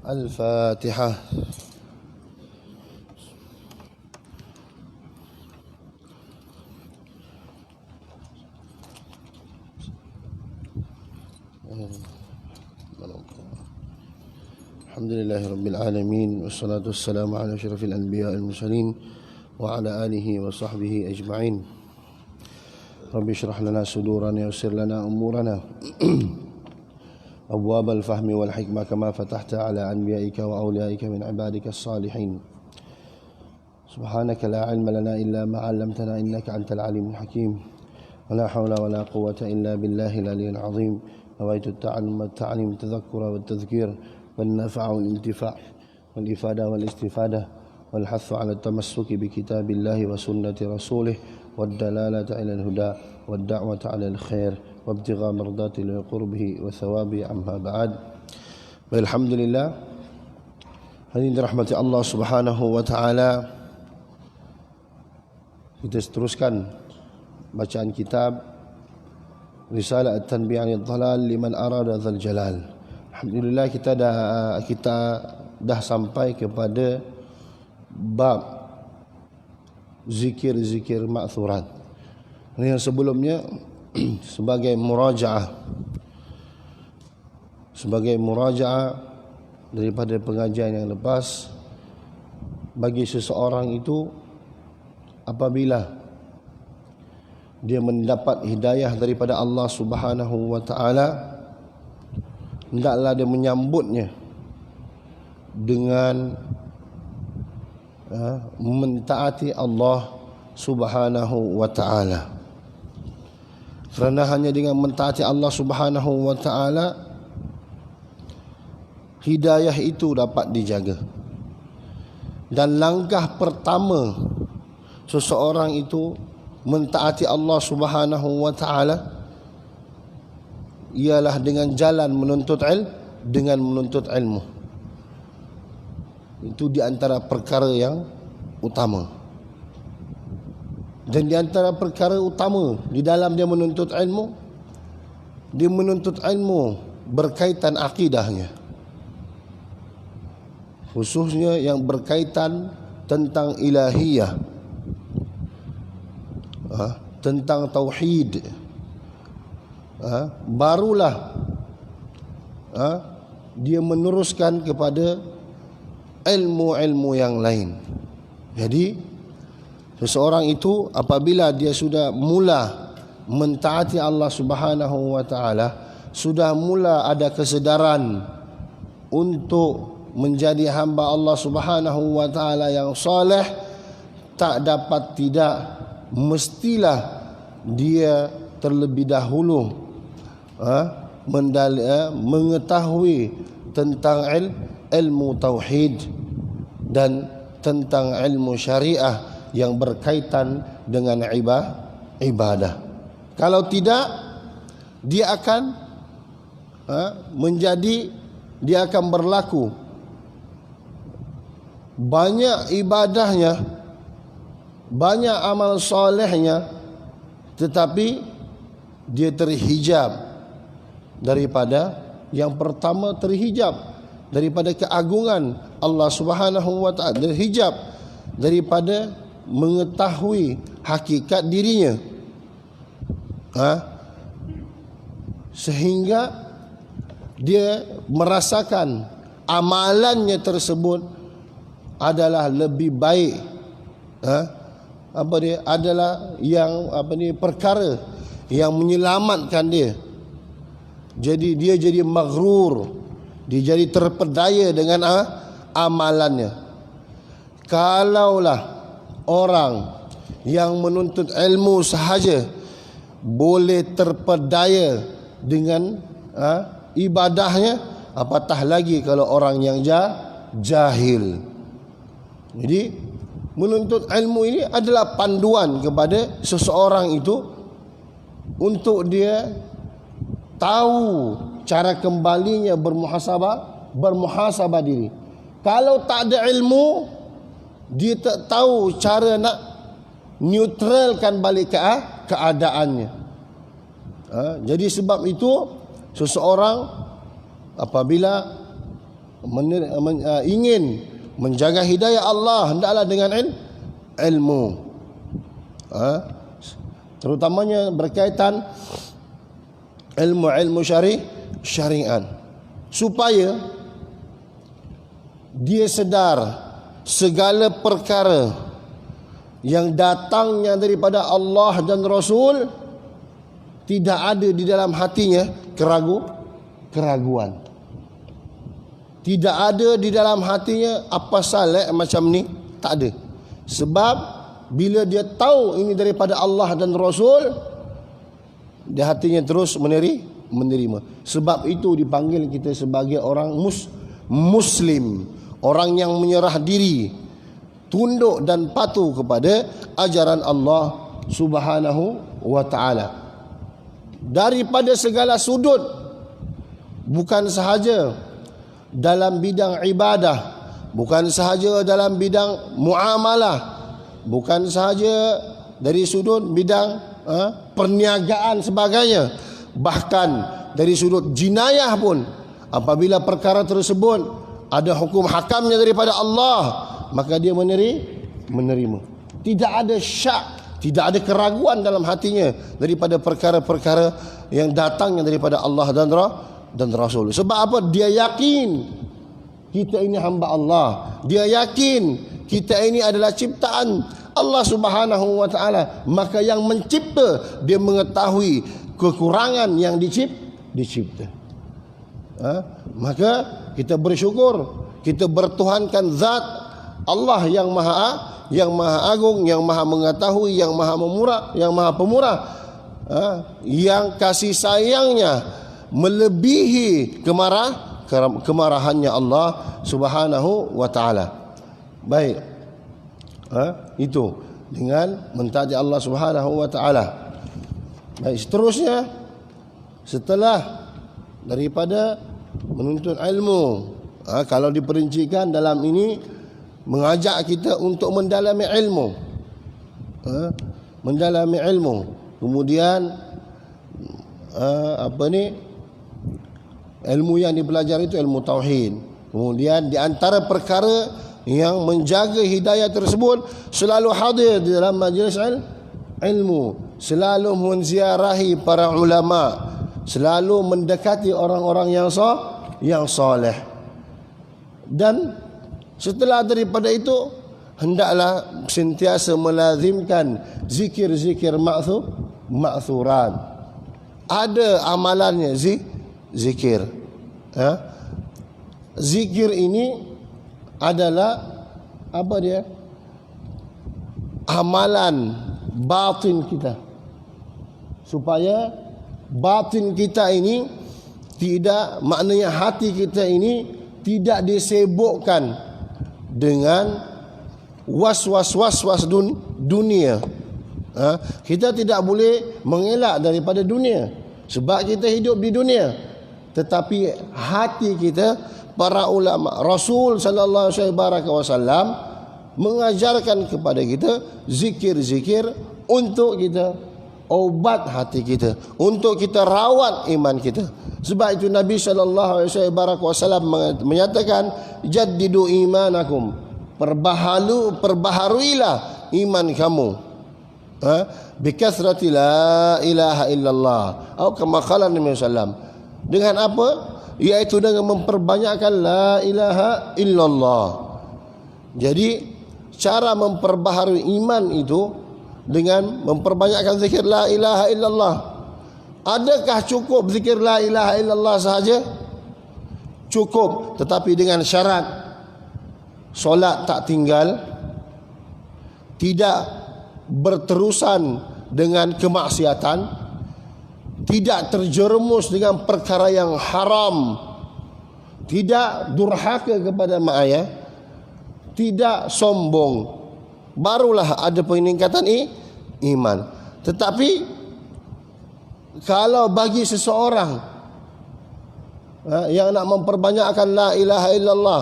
الفاتحة. الحمد لله رب العالمين، والصلاة والسلام على أشرف الأنبياء المرسلين وعلى آله وصحبه أجمعين. رب اشرح لنا صدورنا ويسر لنا أمورنا أبواب الفهم والحكمة كما فتحت على أنبيائك وأوليائك من عبادك الصالحين. سبحانك لا علم لنا إلا ما علمتنا إنك أنت العليم الحكيم، ولا حول ولا قوة إلا بالله العلي العظيم. نويت التعلم والتعليم التذكر والتذكير والنفع والانتفاع والإفادة والاستفادة والحث على التمسك بكتاب الله وسنة رسوله والدلالة على الهدى والدعوة على الخير وابتغاء مرضاته وقربه وثوابه. أما بعد. Alhamdulillah, hari ini dirahmati Allah Subhanahu wa taala, kita teruskan bacaan kitab Risalah At-Tanbih 'anil Dhalal liman arada dzal jalal. Alhamdulillah, kita dah sampai kepada bab zikir-zikir ma'thurat. Yang sebelumnya sebagai murajaah daripada pengajian yang lepas, bagi seseorang itu apabila dia mendapat hidayah daripada Allah Subhanahu wa taala, hendaklah dia menyambutnya dengan mentaati Allah Subhanahu wa taala. Kerana hanya dengan mentaati Allah Subhanahu wa taala, hidayah itu dapat dijaga. Dan langkah pertama seseorang itu mentaati Allah Subhanahu wa taala ialah dengan jalan menuntut ilmu. Itu di antara perkara yang utama. Dan di antara perkara utama di dalam dia menuntut ilmu berkaitan akidahnya, khususnya yang berkaitan tentang ilahiyah, tentang tauhid. Barulah dia meneruskan kepada ilmu-ilmu yang lain. Jadi seseorang itu apabila dia sudah mula mentaati Allah Subhanahu wa taala, sudah mula ada kesedaran untuk menjadi hamba Allah Subhanahu wa taala yang soleh, tak dapat tidak mestilah dia terlebih dahulu mengetahui tentang ilmu tauhid dan tentang ilmu syariah yang berkaitan dengan ibadah. Kalau tidak, dia akan dia akan berlaku banyak ibadahnya, banyak amal solehnya, tetapi dia terhijab daripada yang pertama, terhijab daripada keagungan Allah Subhanahu wa taala, terhijab daripada mengetahui hakikat dirinya, sehingga dia merasakan amalannya tersebut adalah lebih baik, adalah yang perkara yang menyelamatkan dia. Jadi dia jadi maghrur, dia jadi terpedaya dengan amalannya. Kalaulah orang yang menuntut ilmu sahaja boleh terpedaya dengan ibadahnya, apatah lagi kalau orang yang jahil. Jadi menuntut ilmu ini adalah panduan kepada seseorang itu untuk dia tahu cara kembalinya bermuhasabah diri. Kalau tak ada ilmu, dia tak tahu cara nak neutralkan balik keadaannya. Jadi sebab itu seseorang apabila ingin menjaga hidayah Allah, hendaklah dengan ilmu. Terutamanya berkaitan ilmu syariat, supaya dia sedar segala perkara yang datangnya daripada Allah dan Rasul tidak ada di dalam hatinya keraguan. Tidak ada di dalam hatinya apa salah macam ni, tak ada. Sebab bila dia tahu ini daripada Allah dan Rasul, dia hatinya terus menerima. Sebab itu dipanggil kita sebagai orang Muslim, orang yang menyerah diri, tunduk dan patuh kepada ajaran Allah Subhanahu wa ta'ala. Daripada segala sudut, bukan sahaja dalam bidang ibadah, bukan sahaja dalam bidang muamalah, bukan sahaja dari sudut bidang perniagaan sebagainya, bahkan dari sudut jinayah pun, apabila perkara tersebut ada hukum hakamnya daripada Allah, maka dia menerima. Tidak ada syak, tidak ada keraguan dalam hatinya daripada perkara-perkara yang datangnya daripada Allah dan Rasul. Sebab apa? Dia yakin kita ini hamba Allah. Dia yakin kita ini adalah ciptaan Allah Subhanahu wa ta'ala. Maka yang mencipta, dia mengetahui kekurangan yang dicipta. Maka kita bersyukur, kita bertuhankan zat Allah yang maha agung, yang maha mengetahui, yang maha pemurah, yang kasih sayangnya melebihi kemarahannya Allah Subhanahu wa ta'ala. Baik, itu dengan mentaati Allah Subhanahu wa ta'ala. Baik, seterusnya, setelah daripada menuntut ilmu, kalau diperincikan dalam ini mengajak kita untuk mendalami ilmu, kemudian ilmu yang dipelajari itu ilmu tauhid. Kemudian di antara perkara yang menjaga hidayah tersebut, selalu hadir di dalam majlis ilmu, selalu menziarahi para ulama, selalu mendekati orang-orang yang soleh. Dan setelah daripada itu, hendaklah sentiasa melazimkan zikir-zikir ma'thurat. Ada amalannya zikir. Zikir ini adalah apa dia? Amalan batin kita, supaya batin kita ini tidak, maknanya hati kita ini tidak disibukkan dengan was-was dunia. Kita tidak boleh mengelak daripada dunia, sebab kita hidup di dunia. Tetapi hati kita, para ulama, Rasul sallallahu alaihi wasallam mengajarkan kepada kita zikir-zikir untuk kita obat hati kita, untuk kita rawat iman kita. Sebab itu Nabi sallallahu alaihi wasallam menyatakan, jaddidu imanakum, perbaharuilah iman kamu, bikathrati la ilaha illallah, atau kama qala Nabi sallallahu. Dengan apa? Iaitu dengan memperbanyakkan la ilaha illallah. Jadi cara memperbaharui iman itu dengan memperbanyakkan zikir la ilaha illallah. Adakah cukup zikir la ilaha illallah sahaja? Cukup, tetapi dengan syarat solat tak tinggal, tidak berterusan dengan kemaksiatan, tidak terjerumus dengan perkara yang haram, tidak durhaka kepada mak ayah, tidak sombong, barulah ada peningkatan iman. Tetapi kalau bagi seseorang yang nak memperbanyakkan la ilaha illallah,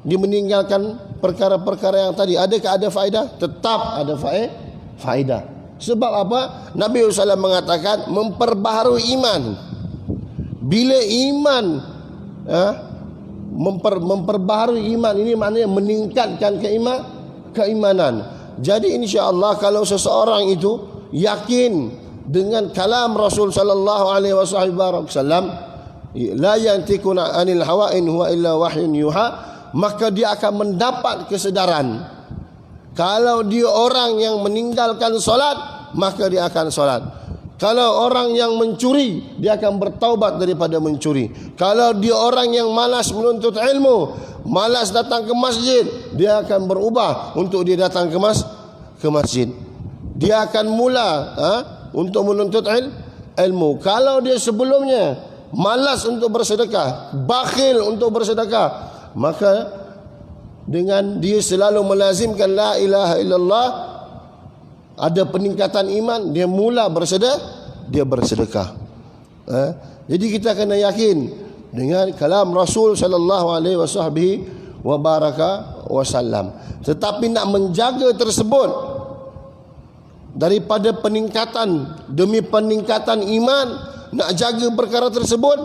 dia meninggalkan perkara-perkara yang tadi, adakah ada faedah? Tetap ada faedah. Sebab apa? Nabi SAW mengatakan memperbaharui iman. Bila iman memperbaharui iman. Ini maknanya meningkatkan keimanan. Jadi insya-Allah kalau seseorang itu yakin dengan kalam Rasul sallallahu alaihi wasallam, la yantikuna anil hawa in huwa illa wahyun yuha, maka dia akan mendapat kesedaran. Kalau dia orang yang meninggalkan solat, maka dia akan solat. Kalau orang yang mencuri, dia akan bertaubat daripada mencuri. Kalau dia orang yang malas menuntut ilmu, malas datang ke masjid, dia akan berubah untuk dia datang ke masjid. Dia akan mula untuk menuntut ilmu. Kalau dia sebelumnya malas untuk bersedekah, bakhil untuk bersedekah, maka dengan dia selalu melazimkan la ilaha illallah, ada peningkatan iman, dia mula bersedekah. Jadi kita kena yakin dengan kalam Rasul sallallahu alaihi wasallam. Tetapi nak menjaga tersebut daripada peningkatan demi peningkatan iman, nak jaga perkara tersebut,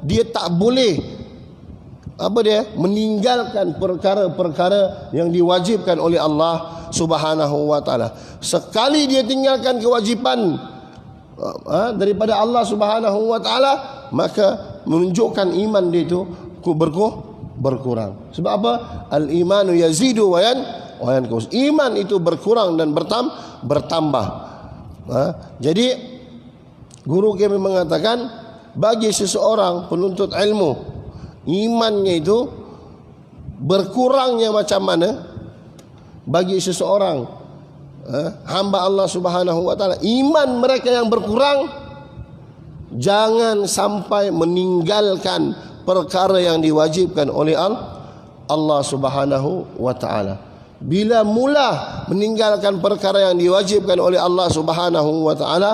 dia tak boleh meninggalkan perkara-perkara yang diwajibkan oleh Allah Subhanahu wa taala. Sekali dia tinggalkan kewajipan daripada Allah Subhanahu wa taala, maka menunjukkan iman dia itu berkurang. Sebab apa? Al-imanu yazidu wa yanqus. Iman itu berkurang dan bertambah. Jadi guru kami mengatakan, bagi seseorang penuntut ilmu, imannya itu berkurangnya macam mana, bagi seseorang hamba Allah Subhanahu wa taala, iman mereka yang berkurang, jangan sampai meninggalkan perkara yang diwajibkan oleh Allah Subhanahu wa taala. Bila mula meninggalkan perkara yang diwajibkan oleh Allah Subhanahu wa taala,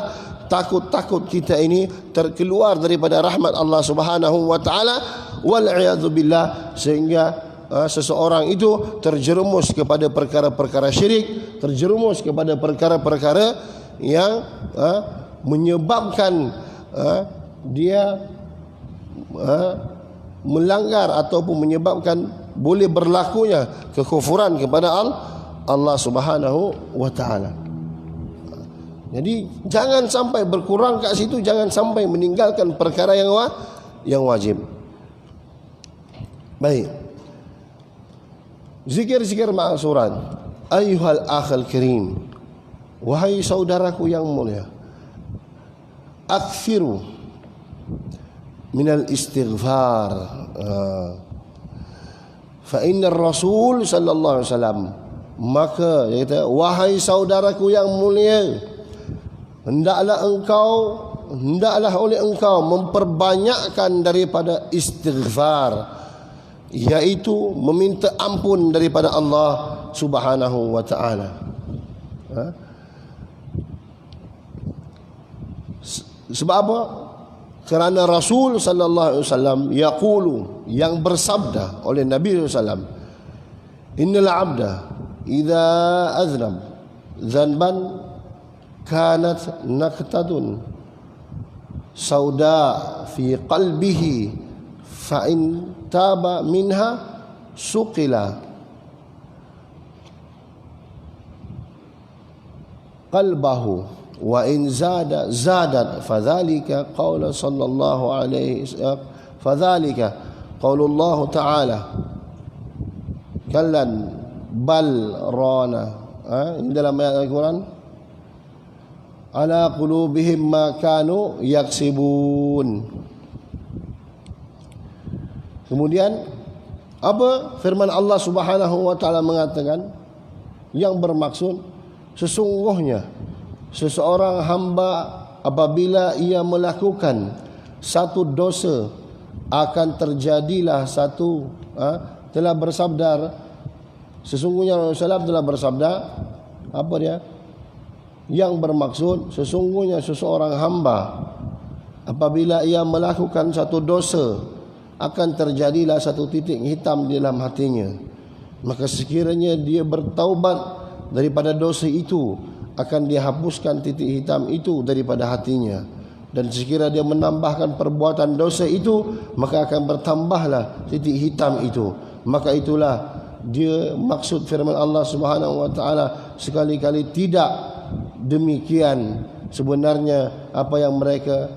takut-takut kita ini terkeluar daripada rahmat Allah Subhanahu wa taala, wal a'yadzu billah, sehingga seseorang itu terjerumus kepada perkara-perkara syirik, terjerumus kepada perkara-perkara yang menyebabkan dia melanggar ataupun menyebabkan boleh berlakunya kekufuran kepada Allah Subhanahu wa taala. Jadi jangan sampai berkurang kat situ, jangan sampai meninggalkan perkara yang wajib. Baik. Zikir-zikir ma'suran. Ayyuhal akhal karim, wahai saudaraku yang mulia, akthiru minal istighfar. Fa inna Rasul sallallahu alaihi wasallam, maka dia kata, wahai saudaraku yang mulia, hendaklah oleh engkau memperbanyakkan daripada istighfar, iaitu meminta ampun daripada Allah Subhanahu wa taala. Sebab apa? Kerana Rasul sallallahu alaihi wasallam yaqulu, yang bersabda oleh Nabi sallallahu alaihi wasallam, innal 'abda idza aznab dzanban kanat naqtatun sauda fi qalbihi fa in taba minha suqila qalbahu wa in zadat fadzalika qaulu sallallahu alaihi fadzalika qaulullah ta'ala kallan bal rana, ini dalam ayat Al-Quran, ala qulubihim ma kanu yaksibun. Kemudian apa firman Allah Subhanahu wa taala mengatakan, yang bermaksud sesungguhnya seseorang hamba apabila ia melakukan satu dosa, akan terjadilah satu telah bersabda, sesungguhnya Rasulullah telah bersabda, apa dia? Yang bermaksud sesungguhnya seseorang hamba apabila ia melakukan satu dosa, akan terjadilah satu titik hitam di dalam hatinya. Maka sekiranya dia bertaubat daripada dosa itu, akan dihapuskan titik hitam itu daripada hatinya. Dan sekiranya dia menambahkan perbuatan dosa itu, maka akan bertambahlah titik hitam itu. Maka itulah dia maksud firman Allah Subhanahu wa taala, sekali-kali tidak demikian. Sebenarnya apa yang mereka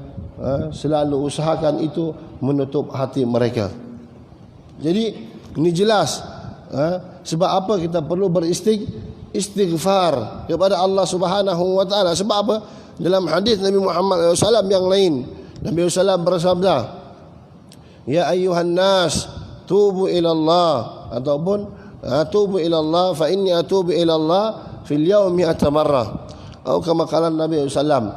selalu usahakan itu menutup hati mereka. Jadi ini jelas sebab apa kita perlu beristighfar kepada Allah Subhanahu wa taala. Sebab apa? Dalam hadis Nabi Muhammad SAW yang lain, Nabi SAW bersabda, ya ayyuhan nas tubu ila Allah, ataupun tubu ila Allah fa inni atubu ila Allah fil yawmi atamarrah, atau kama qala Nabi SAW,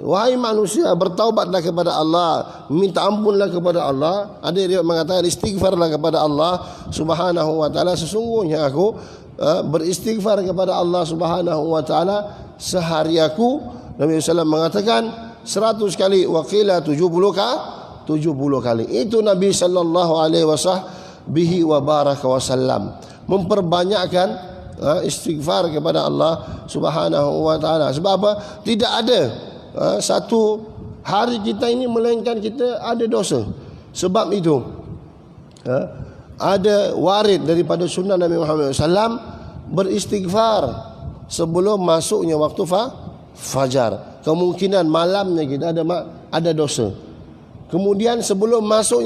wahai manusia, bertaubatlah kepada Allah, minta ampunlah kepada Allah. Ada riwayat mengatakan istighfarlah kepada Allah Subhanahu wa taala. Sesungguhnya aku beristighfar kepada Allah Subhanahu wa taala sehari aku, Nabi SAW mengatakan 100 kali, wa qila 70 kali. Itu Nabi sallallahu alaihi wasallam memperbanyakkan istighfar kepada Allah Subhanahu wa taala. Sebab apa? Tidak ada satu hari kita ini melainkan kita ada dosa. Sebab itu ada warid daripada sunnah Nabi Muhammad SAW beristighfar sebelum masuknya waktu fajar. Kemungkinan malamnya kita ada dosa. Kemudian sebelum masuk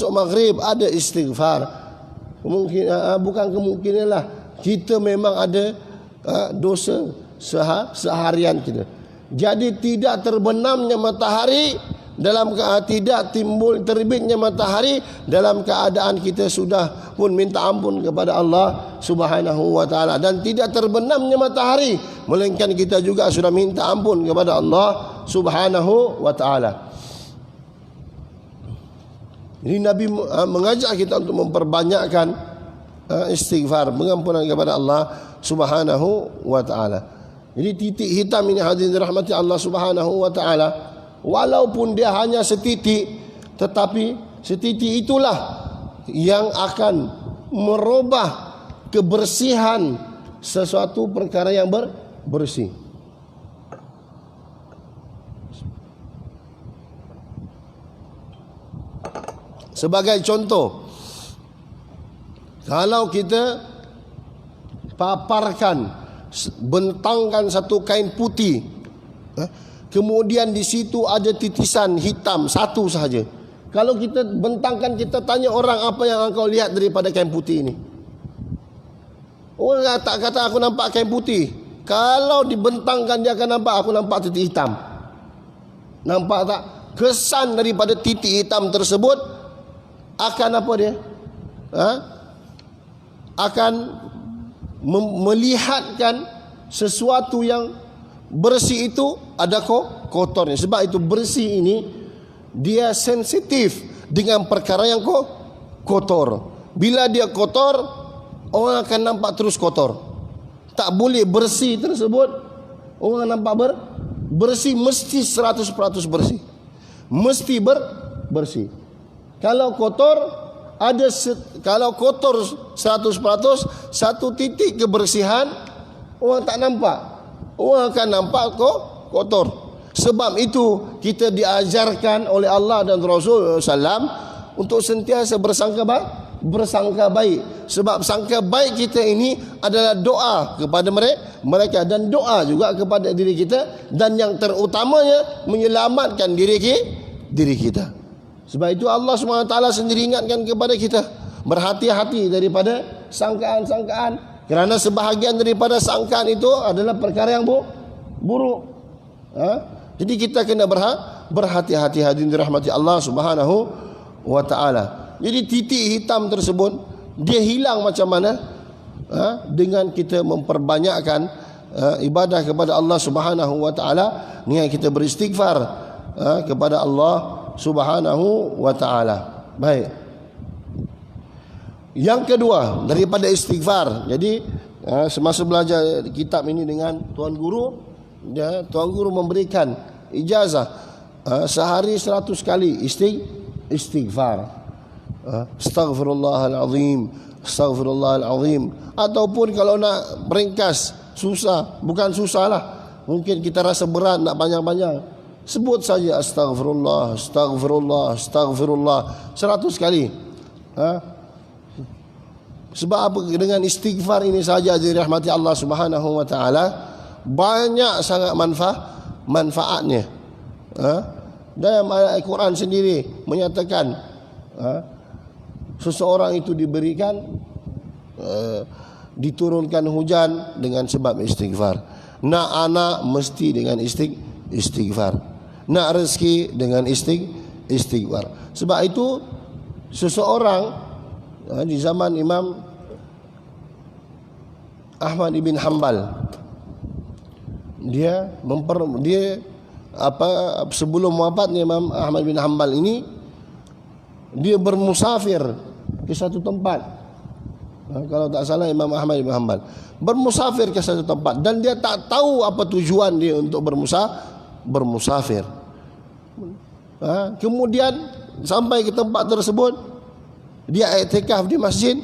maghrib ada istighfar. Bukan kemungkinan lah, kita memang ada dosa seharian kita. Jadi tidak terbenamnya matahari tidak timbul terbitnya matahari dalam keadaan kita sudah pun minta ampun kepada Allah Subhanahu wa taala, dan tidak terbenamnya matahari melainkan kita juga sudah minta ampun kepada Allah Subhanahu wa taala. Jadi Nabi mengajak kita untuk memperbanyakkan istighfar, pengampunan kepada Allah Subhanahu wa taala. Jadi titik hitam ini hadirin dirahmati Allah Subhanahu wa taala, walaupun dia hanya setitik, tetapi setitik itulah yang akan merubah kebersihan sesuatu perkara yang bersih. Sebagai contoh, kalau kita paparkan, bentangkan satu kain putih, kemudian di situ ada titisan hitam satu sahaja. Kalau kita bentangkan, kita tanya orang, apa yang engkau lihat daripada kain putih ini? Orang tak kata aku nampak kain putih. Kalau dibentangkan dia akan nampak, aku nampak titik hitam. Nampak tak? Kesan daripada titik hitam tersebut akan apa dia? Akan melihatkan sesuatu yang bersih itu ada kotornya. Sebab itu bersih ini dia sensitif dengan perkara yang kotor. Bila dia kotor, orang akan nampak terus kotor. Tak boleh bersih tersebut orang nampak bersih, mesti 100% bersih. Mesti bersih. Kalau kotor kalau kotor 100%, satu titik kebersihan orang tak nampak. Orang akan nampak kotor. Sebab itu kita diajarkan oleh Allah dan Rasul SAW untuk sentiasa bersangka baik. Sebab sangka baik kita ini adalah doa kepada mereka, dan doa juga kepada diri kita, dan yang terutamanya menyelamatkan diri kita. Sebab itu Allah SWT sendiri ingatkan kepada kita, berhati-hati daripada sangkaan-sangkaan, kerana sebahagian daripada sangkaan itu adalah perkara yang buruk. Jadi kita kena berhati-hati hadirin dirahmati Allah Subhanahu wa taala. Jadi titik hitam tersebut dia hilang macam mana? Dengan kita memperbanyakkan ibadah kepada Allah Subhanahu wa taala, dengan kita beristighfar kepada Allah Subhanahu wa taala. Baik. Yang kedua daripada istighfar. Jadi semasa belajar kitab ini dengan tuan guru, tuan guru memberikan ijazah sehari 100 kali istighfar. Astaghfirullahalazim, astaghfirullahalazim. Ataupun kalau nak ringkas, susah, bukan susah lah, mungkin kita rasa berat nak panjang-panjang, Sebut saja astaghfirullah, astaghfirullah, astaghfirullah 100 kali. Sebab apa? Dengan istighfar ini saja dirahmati Allah Subhanahu wa taala, banyak sangat manfaatnya. Dalam ayat Al-Quran sendiri menyatakan seseorang itu diberikan diturunkan hujan dengan sebab istighfar. Nak anak mesti dengan istighfar. Nak rezeki dengan istighfar. Sebab itu seseorang di zaman Imam Ahmad bin Hanbal, dia sebelum wafatnya Imam Ahmad bin Hanbal ini, dia bermusafir ke satu tempat. Kalau tak salah Imam Ahmad bin Hanbal bermusafir ke satu tempat dan dia tak tahu apa tujuan dia untuk bermusafir. Kemudian sampai ke tempat tersebut, dia i'tikaf di masjid,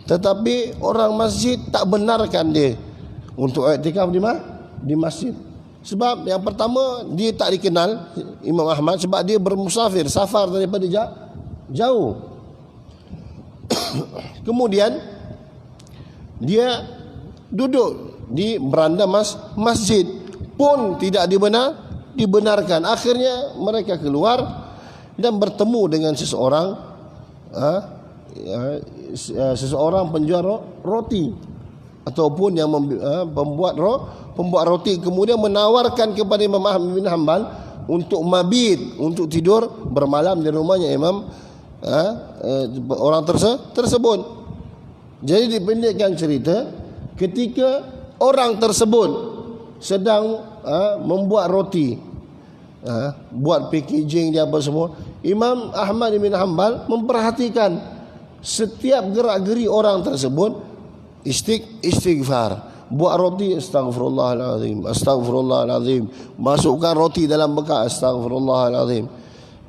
tetapi orang masjid tak benarkan dia untuk i'tikaf di masjid. Sebab yang pertama, dia tak dikenal Imam Ahmad sebab dia bermusafir, safar daripada jauh. Kemudian dia duduk di beranda masjid pun tidak dibenarkan. Akhirnya mereka keluar dan bertemu dengan seseorang penjual roti ataupun yang pembuat roti, kemudian menawarkan kepada Imam Ahmad bin Hanbal untuk mabit, untuk tidur bermalam di rumahnya Imam orang tersebut. Jadi dipendekkan cerita, ketika orang tersebut sedang membuat roti, buat packaging dia apa semua, Imam Ahmad bin Hanbal memperhatikan setiap gerak-geri orang tersebut istighfar. Buat roti, astagfirullahalazim, astagfirullahalazim. Masukkan roti dalam bekas, astagfirullahalazim.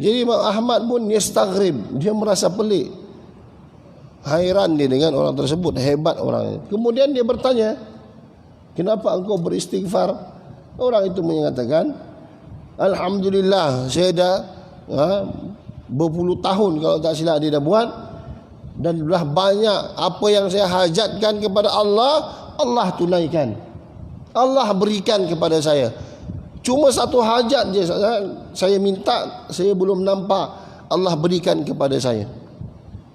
Jadi Imam Ahmad pun yastaghrib, dia merasa pelik, hairan dia dengan orang tersebut, hebat orang. Kemudian dia bertanya, kenapa engkau beristighfar? Orang itu mengatakan, alhamdulillah, saya dah berpuluh tahun kalau tak silap dia dah buat, dan dah banyak apa yang saya hajatkan kepada Allah, Allah tunaikan, Allah berikan kepada saya. Cuma satu hajat je saya minta, saya belum nampak Allah berikan kepada saya.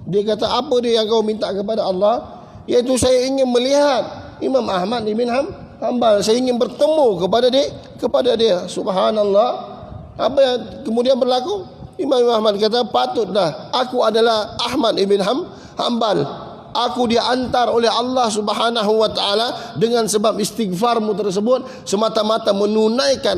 Dia kata, apa dia yang kau minta kepada Allah? Iaitu saya ingin melihat Imam Ahmad bin Hanbal, saya ingin bertemu kepada dia. Subhanallah. Apa yang kemudian berlaku? Imam Ahmad kata, patutlah aku adalah Ahmad bin Hanbal. Aku diantar oleh Allah Subhanahu wa taala dengan sebab istighfarmu tersebut, semata-mata menunaikan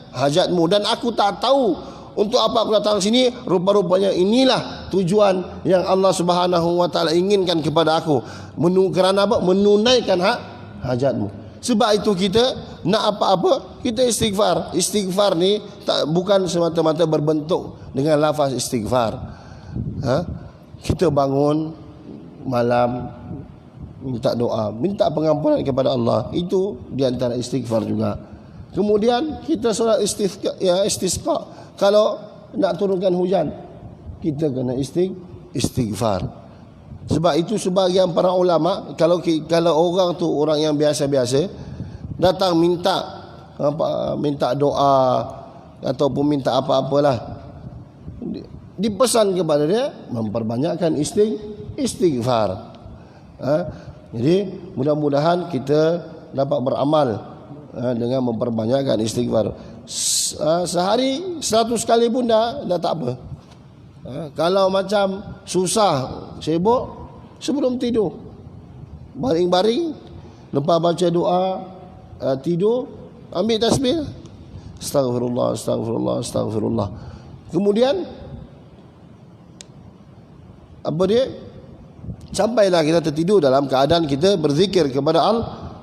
hajatmu, dan aku tak tahu untuk apa aku datang sini. Rupa-rupanya inilah tujuan yang Allah Subhanahu wa taala inginkan kepada aku, kerana apa? Menunaikan hajatmu. Sebab itu kita nak apa-apa, kita istighfar. Istighfar ni bukan semata-mata berbentuk dengan lafaz istighfar. Kita bangun malam, minta doa, minta pengampunan kepada Allah, itu di antara istighfar juga. Kemudian kita solat istisqa, kalau nak turunkan hujan, kita kena istighfar. Sebab itu sebahagian para ulama, kalau orang tu orang yang biasa-biasa datang minta doa ataupun minta apa-apalah, dipesan kepada dia memperbanyakkan istighfar. Jadi mudah-mudahan kita dapat beramal dengan memperbanyakkan istighfar. Sehari 100 kali pun dah tak apa. Kalau macam susah, sibuk, sebelum tidur baring-baring, lepas baca doa, tidur, ambil tasbih, astagfirullah, astagfirullah, astagfirullah. Kemudian apa dia? Sampailah kita tertidur dalam keadaan kita berzikir kepada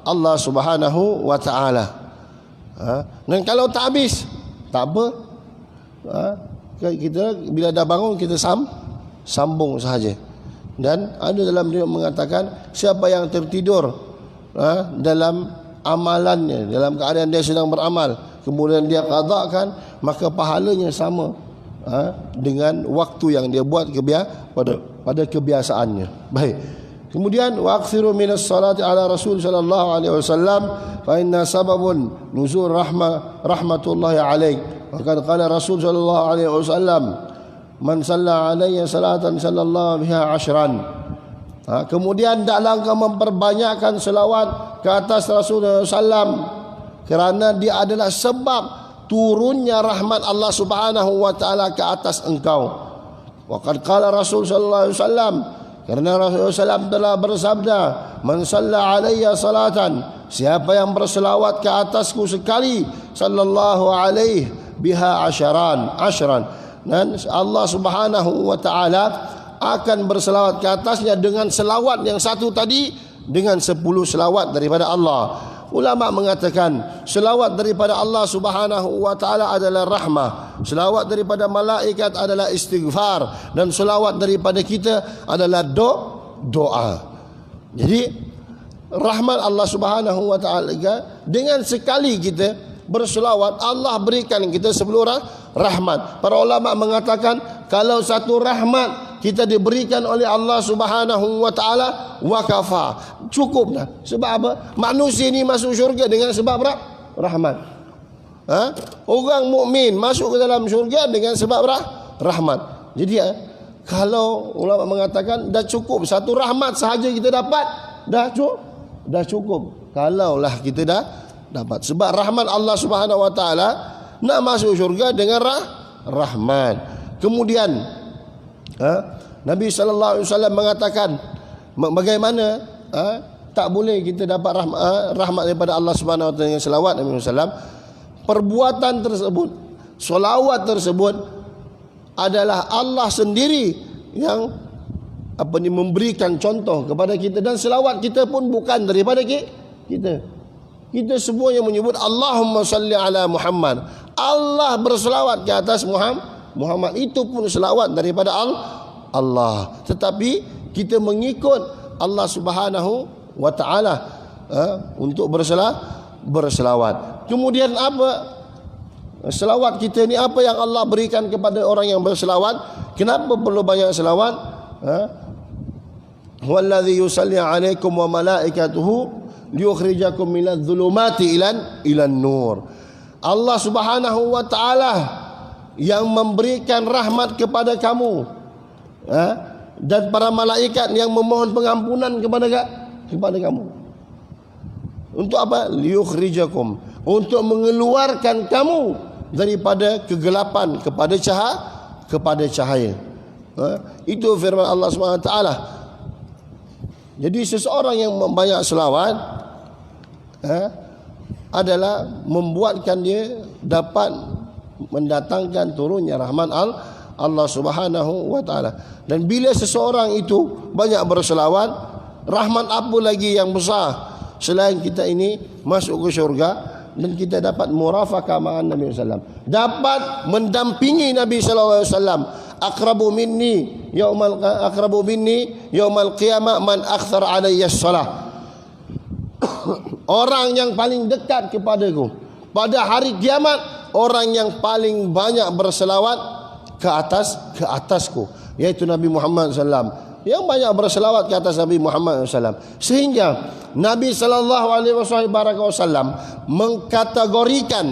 Allah Subhanahu wa taala. Dan kalau tak habis, tak apa. Kita bila dah bangun, kita sambung sahaja. Dan ada dalam dia mengatakan, siapa yang tertidur dalam amalannya, dalam keadaan dia sedang beramal, kemudian dia qadakan, maka pahalanya sama dengan waktu yang dia buat pada kebiasaannya. Baik. Kemudian waqsiru minas salati ala Rasul sallallahu alaihi wasallam fa inna sababun nuzul rahmatullahi alaik. Maka qala Rasul sallallahu alaihi wasallam man shalla alayya salatan sallallahu biha ashran. Kemudian taklah engkau memperbanyakkan selawat ke atas Rasulullah sallam, kerana dia adalah sebab turunnya rahmat Allah Subhanahu wa taala ke atas engkau. Waqad qala Rasul sallallahu alaihi wasallam, kerana Rasulullah SAW telah bersabda, man shalla alayya salatan, siapa yang berselawat ke atasku sekali, sallallahu alaihi biha ashran, dan Allah Subhanahu wa taala akan berselawat ke atasnya dengan selawat yang satu tadi, dengan 10 selawat daripada Allah. Ulama mengatakan selawat daripada Allah Subhanahu wa taala adalah rahmah, selawat daripada malaikat adalah istighfar, dan selawat daripada kita adalah doa. Jadi rahmat Allah Subhanahu wa taala, dengan sekali kita berselawat Allah berikan kita 10 rahmat. Para ulama mengatakan kalau satu rahmat kita diberikan oleh Allah Subhanahu wa taala, wakafa, cukup dah. Sebab apa? Manusia ni masuk syurga dengan sebab rahmat. Orang mukmin masuk ke dalam syurga dengan sebab rahmat. Jadi kalau ulama mengatakan dah cukup, satu rahmat sahaja kita dapat, dah cukup. Kalaulah kita dah dapat, sebab rahmat Allah Subhanahu wa taala, nak masuk syurga dengan rahmat. Kemudian Nabi sallallahu alaihi wasallam mengatakan bagaimana tak boleh kita dapat rahmat daripada Allah Subhanahu wa taala dengan selawat Nabi sallallahu alaihi wasallam. Perbuatan tersebut, selawat tersebut adalah Allah sendiri yang memberikan contoh kepada kita, dan selawat kita pun bukan daripada kita. Kita semua yang menyebut Allahumma salli ala Muhammad, Allah berselawat ke atas Muhammad, itu pun selawat daripada Allah. Tetapi kita mengikut Allah Subhanahu wa taala untuk berselawat. Kemudian apa selawat kita ni, apa yang Allah berikan kepada orang yang berselawat? Kenapa perlu banyak selawat? Wallazi yusalli alaikum wa malaikatuhu liyukhrijakum minadh dhulumati ilan nur. Allah Subhanahu wa taala yang memberikan rahmat kepada kamu, dan para malaikat yang memohon pengampunan kepada kamu. Untuk apa? Liyukhrijakum, untuk mengeluarkan kamu daripada kegelapan kepada cahaya. Itu firman Allah Subhanahu wa taala. Jadi seseorang yang banyak selawat adalah membuatkan dia dapat mendatangkan turunnya rahmat Allah Subhanahu wa taala. Dan bila seseorang itu banyak berselawat, rahmat apa lagi yang besar selain kita ini masuk ke syurga dan kita dapat murafaqah ma'an Nabi sallallahu alaihi wasallam, dapat mendampingi Nabi sallallahu alaihi wasallam. Aqrabu minni yaumal qiyamah man akthar alayya salah. Orang yang paling dekat kepadaku pada hari kiamat, orang yang paling banyak berselawat ke atasku, yaitu Nabi Muhammad SAW. Yang banyak berselawat ke atas Nabi Muhammad SAW, sehingga Nabi SAW mengkategorikan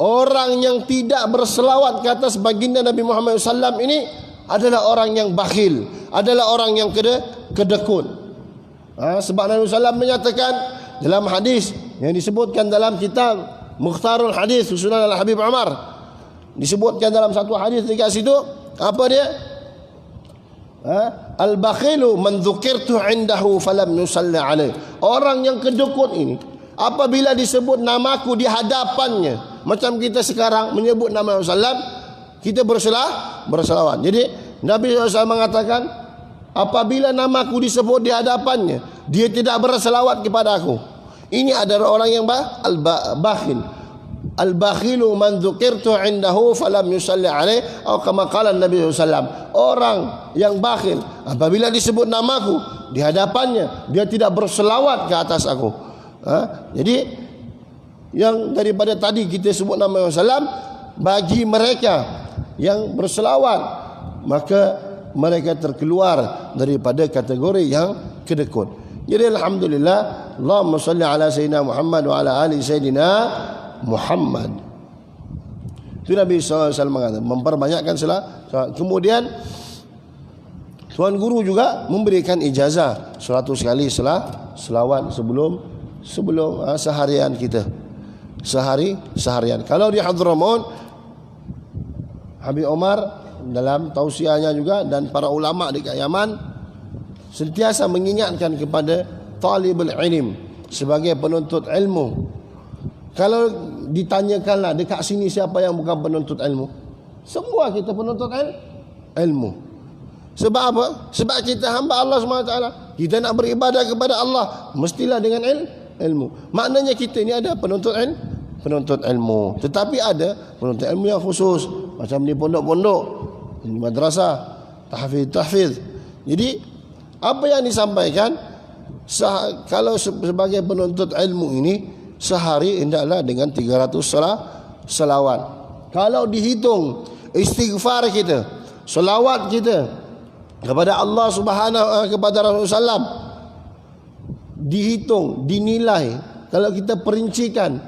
orang yang tidak berselawat ke atas baginda Nabi Muhammad SAW ini adalah orang yang bakhil, adalah orang yang kedekut. Sebab Nabi SAW menyatakan dalam hadis yang disebutkan dalam kitab Mukhtarul Hadis Sunan Al-Habib Umar, disebutkan dalam satu hadis dekat situ, apa dia? Al-bakhilu man dzukirtu indahu falam yusalli alaih. Orang yang kedekut ini, apabila disebut namaku di hadapannya, macam kita sekarang menyebut nama Rasulullah, kita berselawat. Jadi Nabi SAW mengatakan, apabila namaku disebut di hadapannya, dia tidak berselawat kepada aku. Ini adalah orang yang bakhil. Al-bakhilu man dzukirtu indahu falam yusalli alaih, atau kama qala Nabi SAW. Orang yang bakhil, apabila disebut namaku di hadapannya, dia tidak berselawat ke atas aku. Jadi yang daripada tadi kita sebut nama salam, bagi mereka yang berselawat, maka mereka terkeluar daripada kategori yang kedekut. Jadi alhamdulillah, Allahumma salli ala sayyidina Muhammad wa ala ali sayyidina Muhammad. Itu Nabi SAW mengatakan, memperbanyakkan salat. Kemudian Tuan Guru juga memberikan ijazah 100 kali selawat sebelum seharian kita. Seharian. Kalau di Hadramaut, Habib Omar dalam tausiahnya juga dan para ulama di Yaman sentiasa mengingatkan kepada talibul ilm sebagai penuntut ilmu. Kalau ditanyakanlah dekat sini siapa yang bukan penuntut ilmu? Semua kita penuntut ilmu. Sebab apa? Sebab kita hamba Allah SWT. Kita nak beribadah kepada Allah mestilah dengan ilmu. Maknanya kita ni ada penuntut ilmu. Tetapi ada penuntut ilmu yang khusus, macam di pondok-pondok, di madrasah, tahfiz. Jadi apa yang disampaikan, kalau sebagai penuntut ilmu ini sehari hendaklah dengan 300 selawat. Kalau dihitung istighfar kita, selawat kita kepada Allah Subhanahu, kepada Rasulullah SAW, dihitung, dinilai, kalau kita perincikan,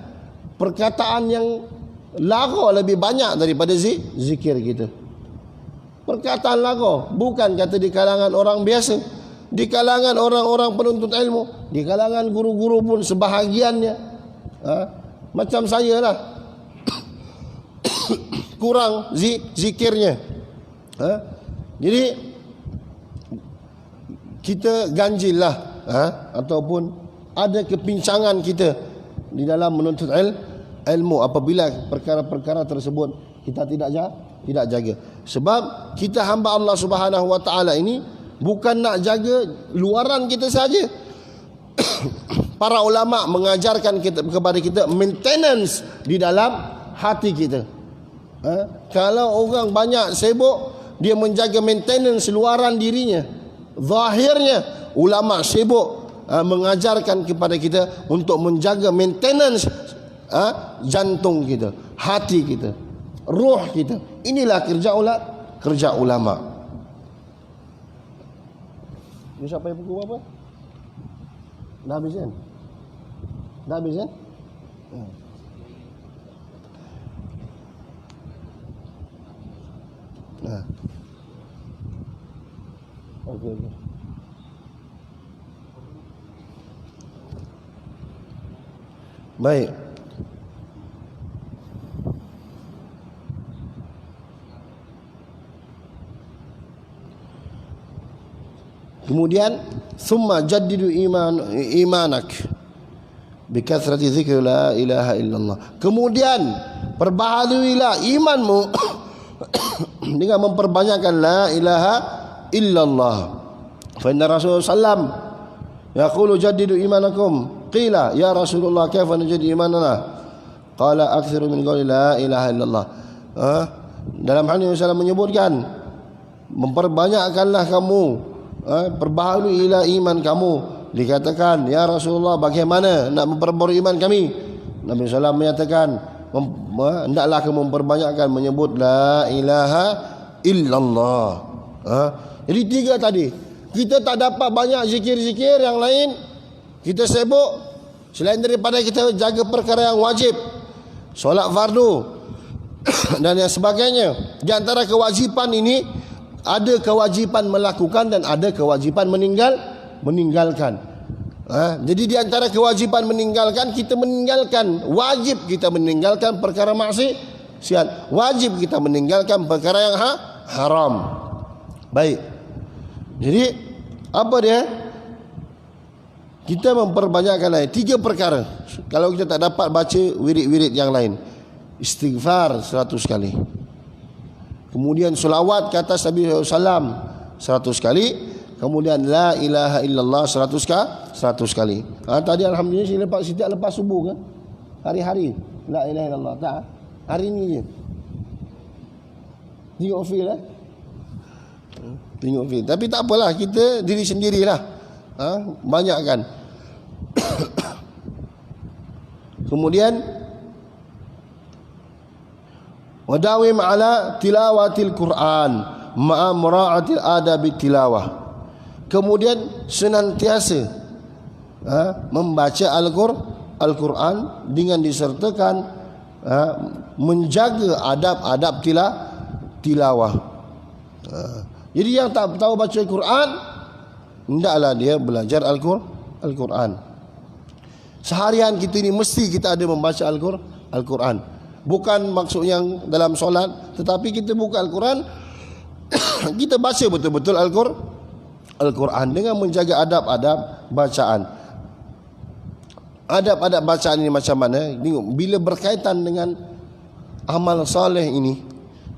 perkataan yang lagu lebih banyak daripada zikir kita. Perkataan lagu, bukan kata di kalangan orang biasa, di kalangan orang-orang penuntut ilmu, di kalangan guru-guru pun sebahagiannya macam saya lah kurang zikirnya. Jadi kita ganjil lah, ataupun ada kepincangan kita di dalam menuntut ilmu apabila perkara-perkara tersebut kita tidak jaga. Sebab kita hamba Allah Subhanahu wa taala ini bukan nak jaga luaran kita saja. Para ulama mengajarkan kepada kita maintenance di dalam hati kita. Kalau orang banyak sibuk, dia menjaga maintenance luaran dirinya, zahirnya. Ulama sibuk mengajarkan kepada kita untuk menjaga maintenance jantung kita, hati kita, ruh kita. Inilah kerja ulama. Ini sampai pukul berapa? Dah habis kan? Nah. Okey. Baik. Kemudian summa jaddidu imanak bikathrati dzikri la ilaha illallah. Kemudian perbaharuilah imanmu dengan memperbanyakkan la ilaha illallah. Fa inna Rasulullah sallam yaqulu jaddidu imanakum. Qila ya Rasulullah kaifa najaddidu imanana? Qala akthiru min qawli la ilaha illallah. Dalam hal ini Rasulullah menyebutkan, memperbanyakkanlah kamu, perbaharuilah iman kamu. Dikatakan, ya Rasulullah bagaimana nak memperbarui iman kami? Nabi SAW menyatakan, hendaklah kamu memperbanyakkan menyebut la ilaha illallah. Jadi 3 tadi. Kita tak dapat banyak zikir-zikir yang lain. Kita sibuk selain daripada kita jaga perkara yang wajib, solat fardu dan yang sebagainya. Di antara kewajipan ini ada kewajipan melakukan dan ada kewajipan meninggalkan. Jadi di antara kewajipan meninggalkan, kita meninggalkan, wajib kita meninggalkan perkara maksiat, wajib kita meninggalkan perkara yang haram. Baik. Jadi apa dia? Kita memperbanyakkan lain 3 perkara. Kalau kita tak dapat baca wirid-wirid yang lain, istighfar 100 kali. Kemudian selawat ke atas Nabi SAW 100 kali. Kemudian la ilaha illallah 100 kali. Tadi alhamdulillah setiap lepas subuh kan? Hari-hari la ilaha illallah. Tak, hari ni je. Tengok feel Tengok feel. Tapi tak apalah, kita diri sendirilah. Banyakkan. Kemudian wadawim ala tilawatil Quran ma'a mura'atil adabi tilawah. Kemudian senantiasa membaca Al-Quran dengan disertakan menjaga adab-adab tilawah. Jadi yang tak tahu baca Al-Quran, hendaklah dia belajar Al-Quran. Seharian kita ni mesti kita ada membaca Al-Quran. Bukan maksud yang dalam solat, tetapi kita buka Al-Quran, kita baca betul-betul Al-Quran dengan menjaga adab-adab bacaan. Adab-adab bacaan ini macam mana? Bila berkaitan dengan amal soleh ini,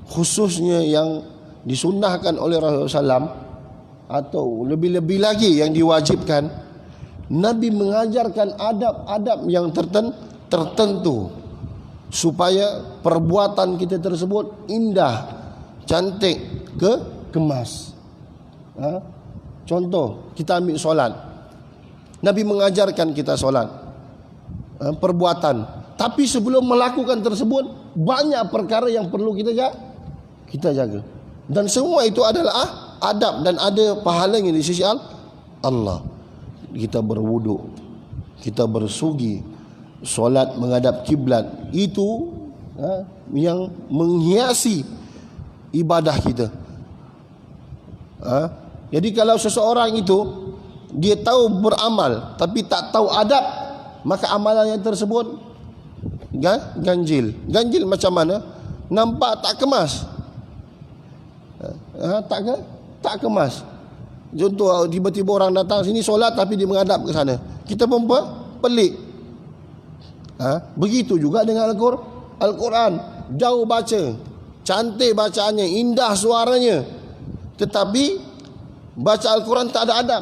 khususnya yang disunnahkan oleh Rasulullah SAW, atau lebih-lebih lagi yang diwajibkan, Nabi mengajarkan adab-adab yang tertentu supaya perbuatan kita tersebut indah, cantik, kemas. Contoh, kita ambil solat. Nabi mengajarkan kita solat, perbuatan. Tapi sebelum melakukan tersebut, banyak perkara yang perlu kita jaga. Dan semua itu adalah adab dan ada pahalanya di sisi Allah. Kita berwuduk, kita bersugi, solat menghadap kiblat, itu yang menghiasi ibadah kita. Jadi kalau seseorang itu dia tahu beramal tapi tak tahu adab, maka amalannya tersebut ganjil. Ganjil macam mana? Nampak tak kemas. Tak kemas. Contoh, tiba-tiba orang datang sini solat tapi dia menghadap ke sana, kita pun pelik. Begitu juga dengan Al-Quran. Jauh baca, cantik bacaannya, indah suaranya, tetapi baca Al-Quran tak ada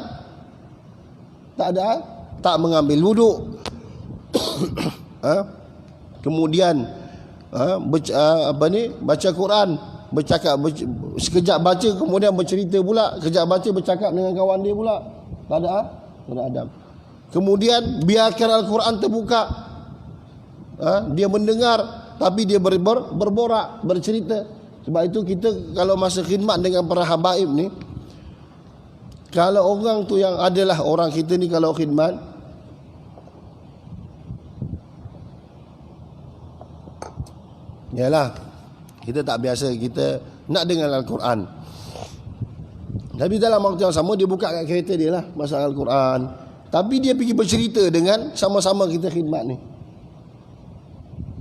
adab, tak mengambil wuduk. Kemudian baca Quran, bercakap, sekejap baca kemudian bercerita pula, sekejap baca bercakap dengan kawan dia pula, tak ada adab. Kemudian biarkan Al-Quran terbuka, dia mendengar tapi dia berborak, bercerita. Sebab itu kita kalau masa khidmat dengan para habaib ni, kalau orang tu yang adalah orang kita ni, kalau khidmat, yalah, kita tak biasa, kita nak dengar Al-Quran. Tapi dalam waktu yang sama dia buka kat kereta dia lah masa Al-Quran, tapi dia pergi bercerita dengan sama-sama kita khidmat ni,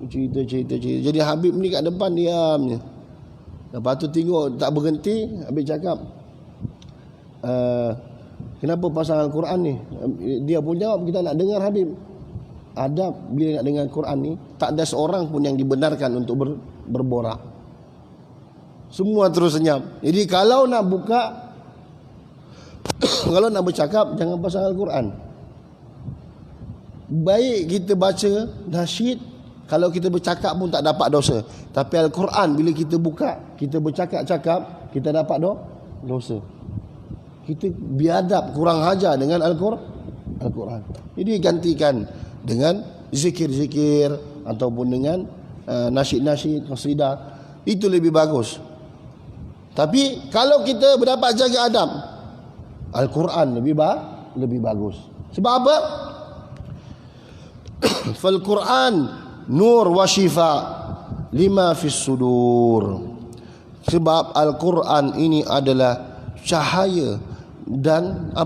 cerita. Jadi Habib ni kat depan diam je. Lepas tu tengok tak berhenti, Habib cakap, kenapa pasal Al-Quran ni? Dia pun jawab, kita nak dengar Habib. Adab bila nak dengar Al-Quran ni, tak ada seorang pun yang dibenarkan untuk berborak. Semua terus senyap. Jadi kalau nak buka kalau nak bercakap, jangan pasal Al-Quran. Baik kita baca nasyid, kalau kita bercakap pun tak dapat dosa. Tapi Al-Quran bila kita buka, kita bercakap-cakap, kita dapat dosa. Kita biadab, kurang hajar dengan Al-Quran. Jadi gantikan dengan zikir-zikir ataupun dengan nasyid-nasyid, qasidah. Itu lebih bagus. Tapi kalau kita berdapat jaga adab, Al-Quran lebih bagus. Sebab apa? Fal Quran nur wa shifa lima fis sudur. Sebab Al-Quran ini adalah cahaya dan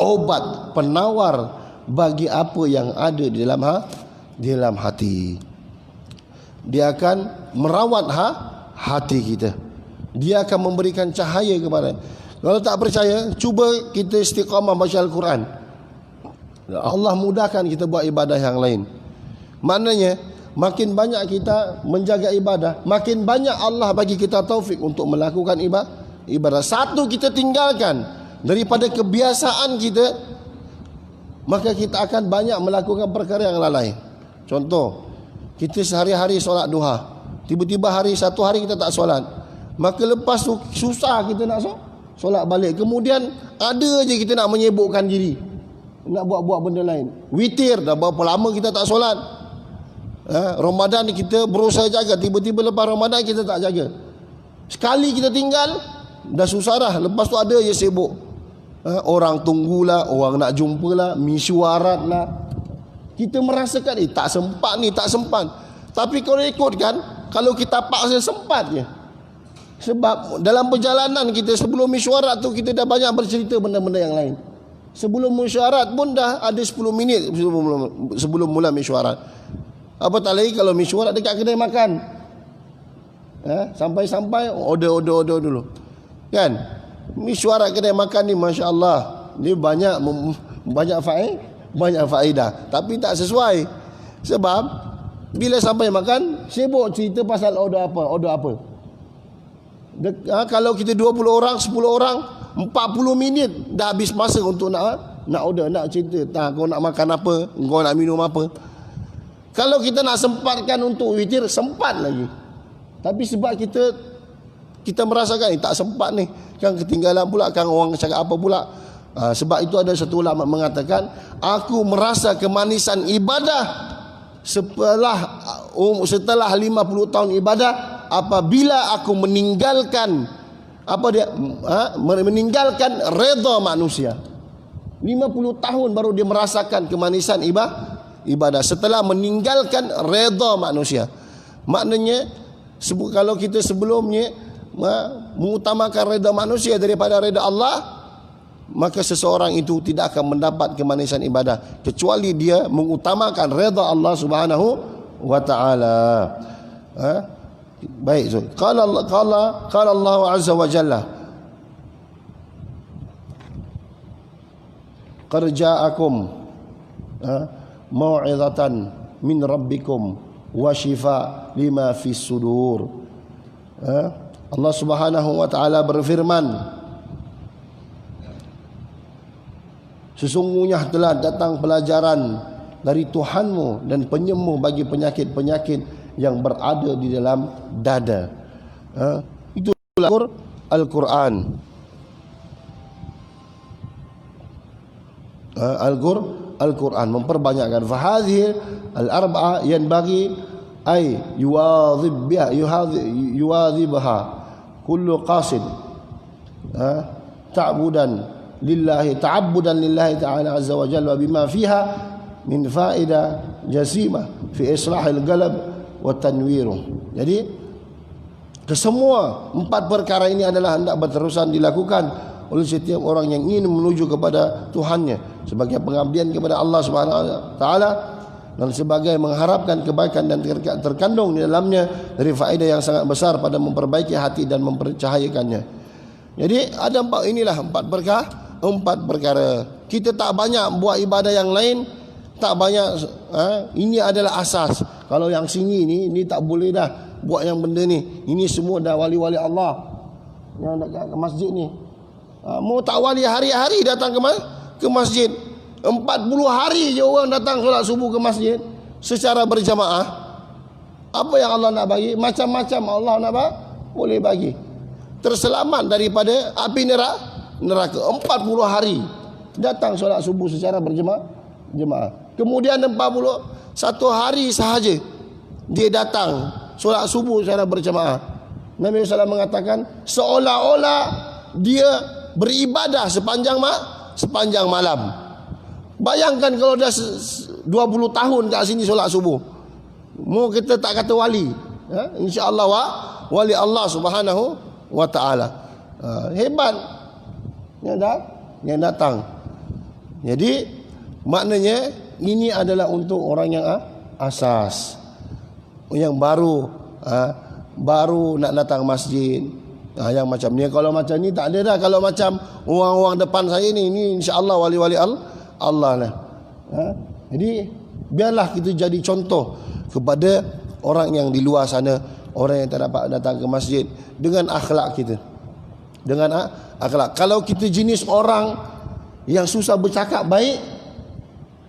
obat, penawar bagi apa yang ada di dalam hati. Dia akan merawat hati kita. Dia akan memberikan cahaya kepada. Kalau tak percaya, cuba kita istiqamah baca Al-Quran. Allah mudahkan kita buat ibadah yang lain. Maknanya makin banyak kita menjaga ibadah, makin banyak Allah bagi kita taufik untuk melakukan ibadah. Satu kita tinggalkan daripada kebiasaan kita, maka kita akan banyak melakukan perkara yang lalai. Contoh, kita sehari-hari solat duha, tiba-tiba satu hari kita tak solat, maka lepas tu susah kita nak solat balik. Kemudian ada je kita nak menyibukkan diri, nak buat-buat benda lain. Witir, dah berapa lama kita tak solat, Ramadan kita berusaha jaga, tiba-tiba lepas Ramadan kita tak jaga. Sekali kita tinggal dah susah dah. Lepas tu ada je sibuk. Orang tunggulah, orang nak jumpa lah, mesyuarat lah. Kita merasakan tak sempat ni, tak sempat. Tapi kalau ikutkan, kalau kita paksa sempat je. Sebab dalam perjalanan kita sebelum mesyuarat tu kita dah banyak bercerita benda-benda yang lain. Sebelum mesyuarat pun dah ada 10 minit sebelum mula mesyuarat. Apa tak lagi kalau mesyuarat dekat kedai makan. Sampai-sampai order dulu. Kan? Mesyuarat kedai makan ni masya-Allah, ni banyak faedah, tapi tak sesuai. Sebab bila sampai makan sibuk cerita pasal order apa. Kalau kita 20 orang, 10 orang, 40 minit dah habis masa untuk nak order, nak cerita. Kau nak makan apa, kau nak minum apa. Kalau kita nak sempatkan untuk witir, sempat lagi. Tapi sebab kita merasakan tak sempat ni, kan ketinggalan pula, kan orang cakap apa pula. Sebab itu ada satu ulama mengatakan, aku merasa kemanisan ibadah setelah 50 tahun ibadah apabila aku meninggalkan meninggalkan redha manusia. 50 tahun baru dia merasakan kemanisan ibadah setelah meninggalkan redha manusia. Maknanya kalau kita sebelumnya mengutamakan redha manusia daripada redha Allah, maka seseorang itu tidak akan mendapat kemanisan ibadah kecuali dia mengutamakan redha Allah Subhanahu wa taala. Baik, so qala Allah azza wa jalla, qad ja'akum mau'izatan min rabbikum wa shifa lima fis sudur. Allah Subhanahu wa taala berfirman, sesungguhnya telah datang pelajaran dari Tuhanmu dan penyembuh bagi penyakit-penyakit yang berada di dalam dada. Itulah Al-Quran. Al-Quran memperbanyakkan. Fahadhihi al-arba'a yanbaghi ay yuwadhibha kullu qasid ta'budan lillahi ta'ala azza wa jalla bima fiha min faida jasima fi islahil qalb wa tanwiru. Jadi kesemua 4 perkara ini adalah hendak berterusan dilakukan oleh setiap orang yang ingin menuju kepada Tuhannya sebagai pengabdian kepada Allah Subhanahu wa taala dan sebagai mengharapkan kebaikan dan terkandung di dalamnya dari faedah yang sangat besar pada memperbaiki hati dan mempercahayakannya. Jadi ada 4 perkara. Kita tak banyak buat ibadah yang lain, tak banyak. Ini adalah asas. Kalau yang sini ni tak boleh dah buat yang benda ni. Ini semua dah wali-wali Allah yang dekat ke masjid ni. Mau tak wali hari-hari datang ke masjid. 40 hari je orang datang solat subuh ke masjid secara berjamaah. Apa yang Allah nak bagi? Macam-macam Allah nak boleh bagi. Terselamat daripada api neraka 40 hari datang solat subuh secara berjemaah. Kemudian 41 hari sahaja dia datang solat subuh secara berjemaah. Nabi SAW mengatakan seolah-olah dia beribadah sepanjang malam. Bayangkan kalau dah 20 tahun kat sini solat subuh, mau kita tak kata wali, insya-Allah wali Allah Subhanahu wa taala. Hebat yang datang. Jadi maknanya ini adalah untuk orang yang asas, yang baru nak datang masjid. Yang macam ni, kalau macam ni tak ada dah. Kalau macam orang-orang depan saya ni insya-Allah wali-wali Allah lah. Jadi biarlah kita jadi contoh kepada orang yang di luar sana, orang yang tak dapat datang ke masjid dengan akhlak kita. Dengan akhlak. Kalau kita jenis orang yang susah bercakap baik,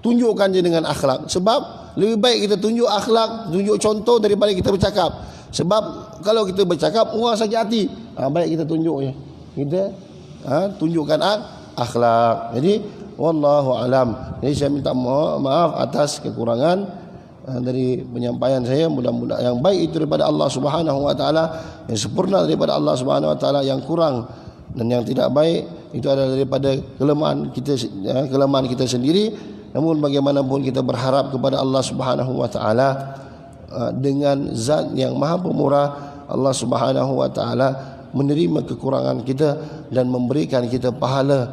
tunjukkan je dengan akhlak. Sebab lebih baik kita tunjuk akhlak, tunjuk contoh daripada kita bercakap. Sebab kalau kita bercakap orang sakit hati. Baik kita tunjuk je. Kita tunjukkan akhlak. Jadi wallahu alam. Jadi saya minta maaf atas kekurangan dari penyampaian saya. Mudah-mudahan yang baik itu daripada Allah Subhanahu wa taala, yang sempurna daripada Allah Subhanahu wa taala, yang kurang dan yang tidak baik itu adalah daripada kelemahan kita sendiri. Namun bagaimanapun kita berharap kepada Allah Subhanahu wa taala dengan zat yang Maha Pemurah. Allah Subhanahu wa taala menerima kekurangan kita dan memberikan kita pahala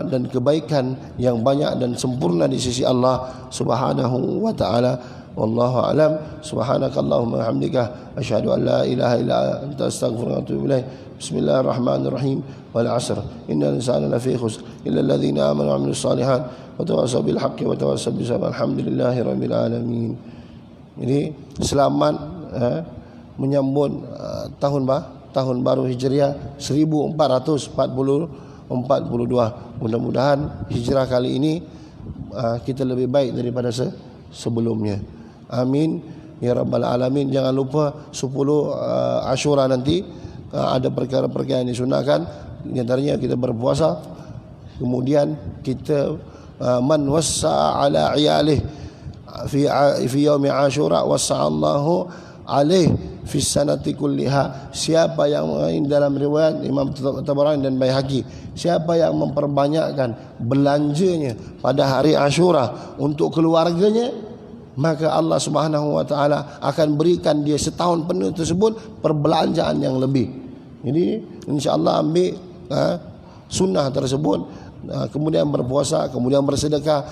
dan kebaikan yang banyak dan sempurna di sisi Allah Subhanahu wa taala. Wallahu a'lam. Subhanakallahumma wa hamdika asyhadu an la ilaha illa anta astaghfiruka wa atubu ilaik. Bismillahirrahmanirrahim. Wal 'asr innal insana lafi khusr illa alladhina amanu wa 'amilus shalihat wa tawassaw bil haqqi wa tawassaw bis sabr. Alhamdulillahirabbil alamin. Jadi selamat menyambut tahun baru Hijriah 1442. Mudah-mudahan hijrah kali ini kita lebih baik daripada sebelumnya. Amin ya rabbal alamin. Jangan lupa 10 Asyura nanti ada perkara-perkara yang disunahkan. Di antaranya kita berpuasa. Kemudian kita man wassa ala iyalih fi yaumi Asyura wassa'allahu alaih fi sanati kulliha. Siapa yang dalam riwayat Imam Tabarani dan Baihaqi, siapa yang memperbanyakkan belanjanya pada hari Asyura untuk keluarganya, maka Allah Subhanahu wa taala akan berikan dia setahun penuh tersebut perbelanjaan yang lebih. Jadi insya-Allah ambil sunnah tersebut, kemudian berpuasa, kemudian bersedekah,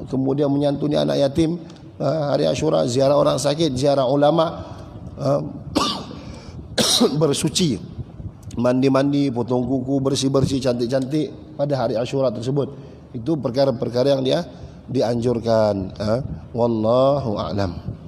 kemudian menyantuni anak yatim hari Asyura, ziarah orang sakit, ziarah ulama, bersuci, mandi-mandi, potong kuku, bersih-bersih, cantik-cantik pada hari Asyura tersebut. Itu perkara-perkara yang dia dianjurkan. Wallahu a'lam.